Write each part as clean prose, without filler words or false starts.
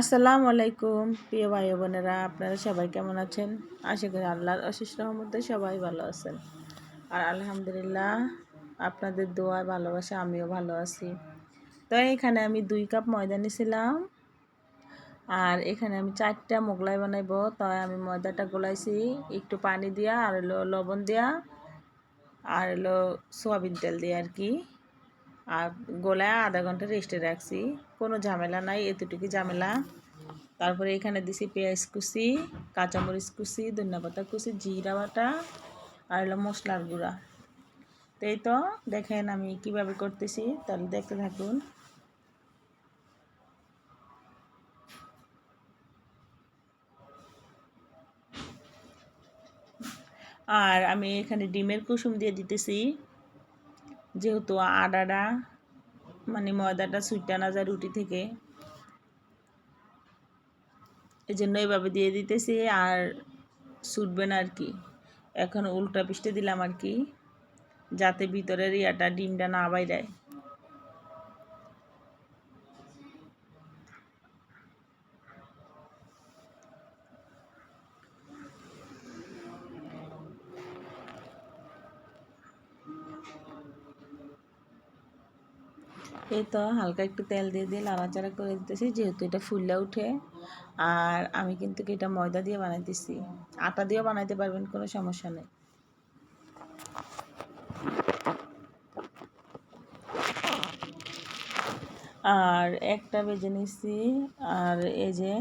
আসসালামু আলাইকুম প্রিয় ভাই বোনেরা, আপনারা সবাই কেমন আছেন? আশা করি আল্লাহর অশেষ রহমতে সবাই ভালো আছেন। আর আলহামদুলিল্লাহ আপনাদের দোয়ায় ভালোবাসা আমিও ভালো আছি। তো এখানে আমি 2 কাপ ময়দা নিয়েছিলাম, আর এখানে আমি 4টা মোগলাই বানাইবো। তাই আমি ময়দাটা গোলাইছি একটু পানি দিয়া, আর লবণ দিয়া, আর সয়াবিন তেল দিয়ে আর কি। আর গোলায় আধা ঘন্টা রেস্টে রাখছি। কোনো ঝামেলা নাই, এতটুকু ঝামেলা। তারপরে এখানে দিছি পেঁয়াজ কুচি, কাঁচামরিচ কুচি, ধনিয়া কুচি, জিরা বাটা, আর মশলার গুঁড়া। তো এই তো দেখেন আমি কিভাবে করতেছি, তাহলে দেখতে থাকুন। আর আমি এখানে ডিমের কুসুম দিয়ে দিতেছি, যেহেতু আটাটা মানে ময়দাটা ছুটে না যায় রুটি থেকে, এই জন্য এইভাবে দিয়ে দিতেছি। আর ছুটবে না আর কি। এখন উল্টা পিষ্টে দিলাম আর কি, যাতে ভিতরের ডিমটা না বাইরায়। এই তো হালকা একটু তেল দিয়ে নাড়াচাড়া করে দিতেছি, যেহেতু এটা ফুললে উঠে। আর আমি কিন্তু এটা ময়দা দিয়ে বানাইতেছি, আটা দিয়েও বানাইতে পারবেন, কোনো সমস্যা নেই। আর একটা ভেজে নিচ্ছি, আর এই যে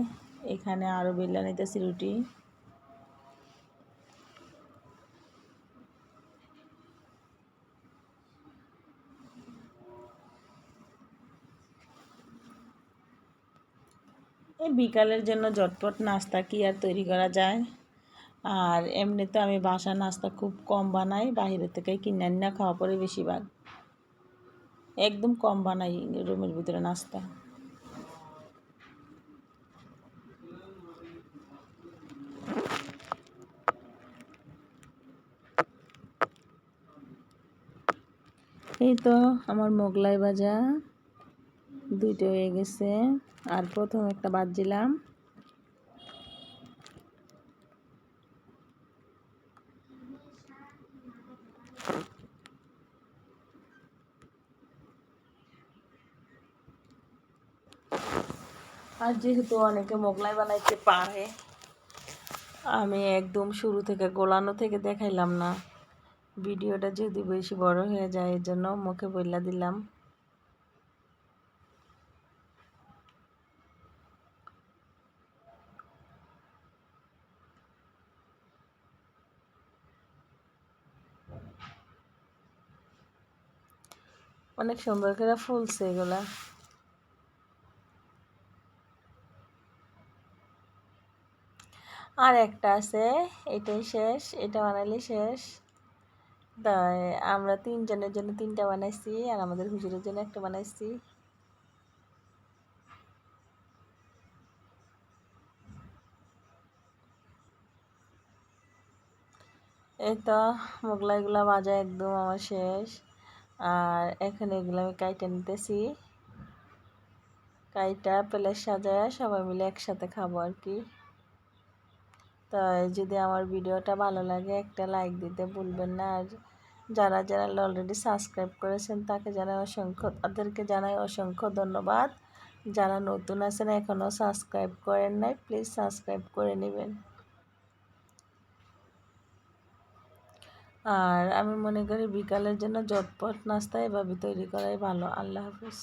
এখানে আরও বেলা নিতেছি রুটি। এই বিকালের জন্য ঝটপট নাস্তা কি আর তৈরি করা যায়। আর এমনি তো আমি বাসার নাস্তা খুব কম বানাই, বাইরে থেকে কিনে আনি না, খাওয়া পরে বেশিরভাগ একদম কম বানাই রুমের ভিতরে নাস্তা। এই তো আমার মোগলাই ভাজা 2টা হয়ে গেছে। আর প্রথম একটা ভাজছিলাম। আর যেহেতু অনেকে মোগলাই বানাইতে পারে, আমি একদম শুরু থেকে গোলানো থেকে দেখাইলাম না। ভিডিওটা যেহেতু বেশি বড় হয়ে যায়, এর জন্য মুখে বইলা দিলাম। অনেক সুন্দর করে ফুলছে এগুলা। আর একটা আছে, এটাই শেষ, এটা বানাইলে শেষ। তাই আমরা 3 জনের জন্য 3টা বানাইছি, আর আমাদের হুজুরের জন্য একটা বানাইছি। এই তো মোগলাইগুলা ভাজা একদম আমার শেষ। আর এখন এগুলো আমি কাইটা নিতেছি, কাইটা প্লেট সাজায় সবাই মিলে একসাথে খাবো আর কি। তাই যদি আমার ভিডিওটা ভালো লাগে একটা লাইক দিতে ভুলবেন না। আর যারা যারা অলরেডি সাবস্ক্রাইব করেছেন তাদেরকে জানাই অসংখ্য ধন্যবাদ। যারা নতুন আছেন এখনও সাবস্ক্রাইব করেন নাই, প্লিজ সাবস্ক্রাইব করে নেবেন। আর আমি মনে করি বিকালের জন্য ঝটপট নাস্তা এভাবে তৈরি করাই ভালো। আল্লাহ হাফিজ।